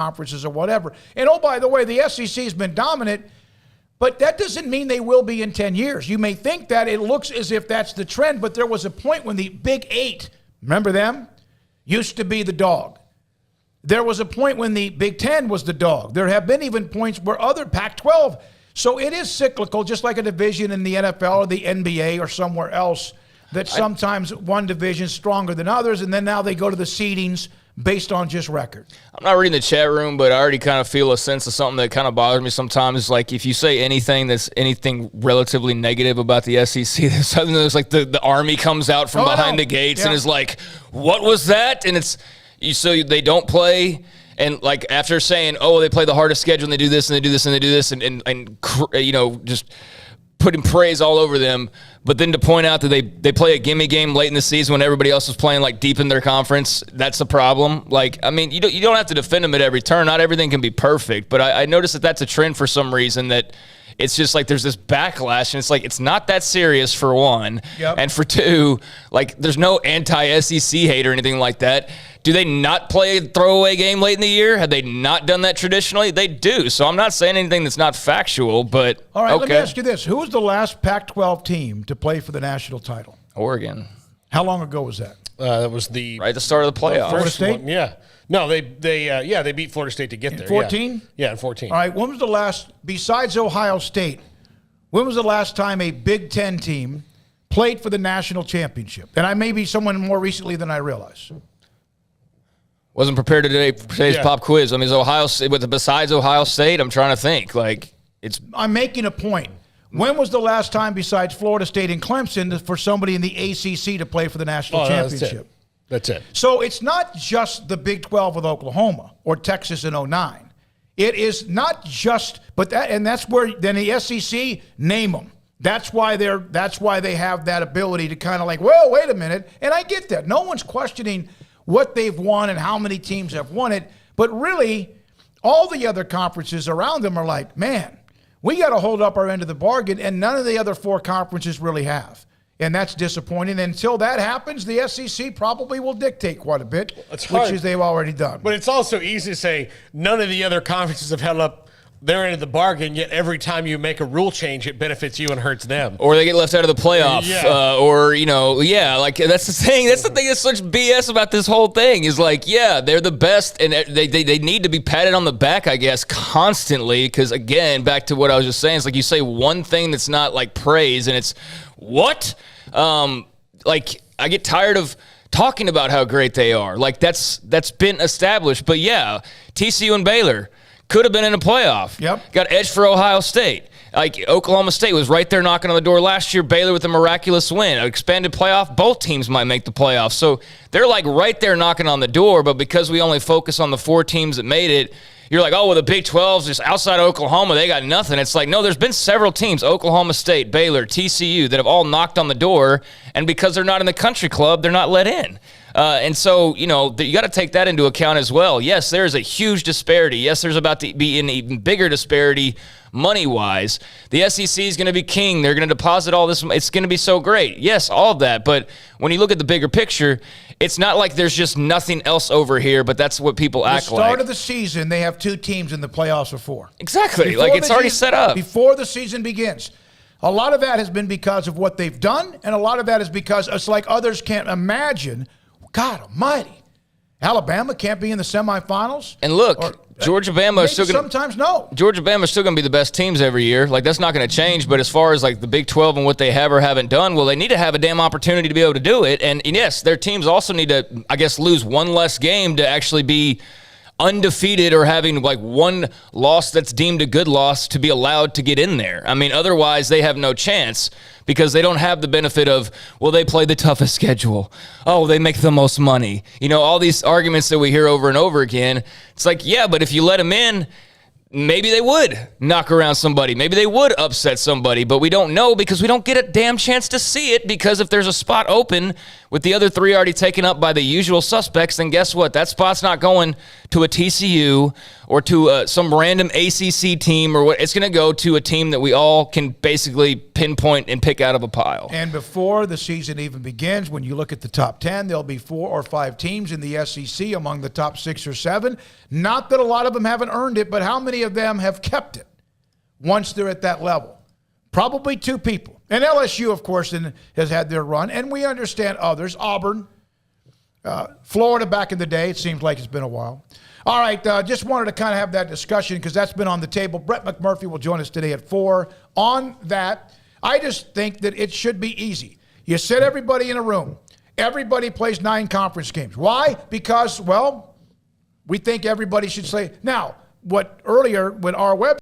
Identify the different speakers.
Speaker 1: conferences or whatever. And oh, by the way, the SEC has been dominant, but that doesn't mean they will be in 10 years. You may think that it looks as if that's the trend, but there was a point when the Big Eight, remember them, used to be the dog. There was a point when the Big Ten was the dog. There have been even points where other Pac-12. So it is cyclical, just like a division in the NFL or the NBA or somewhere else, that sometimes one division is stronger than others, and then now they go to the seedings based on just record. I'm
Speaker 2: not reading the chat room, but I already kind of feel a sense of something that kind of bothers me sometimes. Like if you say anything that's anything relatively negative about the SEC, there's like the Army comes out from behind the gates and is like, what was that? And it's so they don't play. And like after saying, oh, they play the hardest schedule and they do this and they do this and they do this and you know, just putting praise all over them, but then to point out that they play a gimme game late in the season when everybody else is playing like deep in their conference, that's a problem. Like, I mean, you don't have to defend them at every turn. Not everything can be perfect, but I noticed that that's a trend for some reason, that it's just like there's this backlash, and it's like it's not that serious for one, and for two, like there's no anti-SEC hate or anything like that. Do they not play a throwaway game late in the year? Have they not done that traditionally? They do. So I'm not saying anything that's not factual, but
Speaker 1: all right, let me ask you this. Who was the last Pac-12 team to play for the national title?
Speaker 2: Oregon.
Speaker 1: How long ago was that?
Speaker 3: That was
Speaker 2: right at the start of the playoffs.
Speaker 1: Florida State?
Speaker 3: One, yeah. No, they beat Florida State to get there.
Speaker 1: 14?
Speaker 3: Yeah, in 14.
Speaker 1: All right, when was the last, besides Ohio State, when was the last time a Big Ten team played for the national championship? And I may be someone more recently than I realize.
Speaker 2: Wasn't prepared today's pop quiz. I mean, is Ohio State, besides Ohio State, I'm trying to think. Like
Speaker 1: I'm making a point. When was the last time besides Florida State and Clemson for somebody in the ACC to play for the national championship?
Speaker 3: That's it.
Speaker 1: So it's not just the Big 12 with Oklahoma or Texas in 09. It is not just, and that's where then the SEC name them. That's why they have that ability to kind of like, well, wait a minute. And I get that. No one's questioning what they've won and how many teams have won it. But really, all the other conferences around them are like, man, we got to hold up our end of the bargain, and none of the other four conferences really have. And that's disappointing. And until that happens, the SEC probably will dictate quite a bit, which is they've already done.
Speaker 3: But it's also easy to say none of the other conferences have held up their end of the bargain, yet every time you make a rule change, it benefits you and hurts them.
Speaker 2: Or they get left out of the playoff. Like that's the thing. That's the thing that's such BS about this whole thing is like, yeah, they're the best, and they need to be patted on the back, I guess, constantly. Because again, back to what I was just saying, it's like you say one thing that's not like praise, and it's what? Like I get tired of talking about how great they are. Like that's been established. But yeah, TCU and Baylor could have been in a playoff.
Speaker 1: Yep.
Speaker 2: Got edged for Ohio State. Like Oklahoma State was right there knocking on the door last year. Baylor with a miraculous win. An expanded playoff, both teams might make the playoffs. So they're like right there knocking on the door, but because we only focus on the four teams that made it, you're like, oh, well, the Big 12's just outside Oklahoma. They got nothing. It's like, no, there's been several teams, Oklahoma State, Baylor, TCU, that have all knocked on the door, and because they're not in the country club, they're not let in. And so, you know, you got to take that into account as well. Yes, there's a huge disparity. Yes, there's about to be an even bigger disparity money-wise. The SEC is going to be king. They're going to deposit all this. It's going to be so great. Yes, all of that. But when you look at the bigger picture, it's not like there's just nothing else over here, but that's what people act like.
Speaker 1: The start of the season, they have two teams in the playoffs before.
Speaker 2: Exactly. Like it's already set up.
Speaker 1: Before the season begins. A lot of that has been because of what they've done, and a lot of that is because it's like others can't imagine. God almighty. Alabama can't be in the semifinals.
Speaker 2: And look, Georgia-Bama is still going to
Speaker 1: sometimes no.
Speaker 2: Georgia-Bama is still going to be the best teams every year. Like that's not going to change. But as far as like the Big 12 and what they have or haven't done, well, they need to have a damn opportunity to be able to do it. And yes, their teams also need to, I guess, lose one less game to actually be undefeated or having like one loss that's deemed a good loss to be allowed to get in there. I mean, otherwise they have no chance because they don't have the benefit of, well, they play the toughest schedule. Oh, they make the most money. You know, all these arguments that we hear over and over again. It's like, yeah, but if you let them in, maybe they would knock around somebody. Maybe they would upset somebody, but we don't know because we don't get a damn chance to see it, because if there's a spot open with the other 3 already taken up by the usual suspects, then guess what? That spot's not going to a TCU or to some random ACC team or what. It's going to go to a team that we all can basically pinpoint and pick out of a pile.
Speaker 1: And before the season even begins, when you look at the top 10, there'll be 4 or 5 teams in the SEC among the top 6 or 7. Not that a lot of them haven't earned it, but how many of them have kept it once they're at that level? Probably 2 people. And LSU, of course, has had their run, and we understand others. Auburn, Florida back in the day. It seems like it's been a while. All right, just wanted to kind of have that discussion because that's been on the table. Brett McMurphy will join us today at 4 on that. I just think that it should be easy. You set everybody in a room. Everybody plays 9 conference games. Why? Because, well, we think everybody should say. Now, what earlier when our web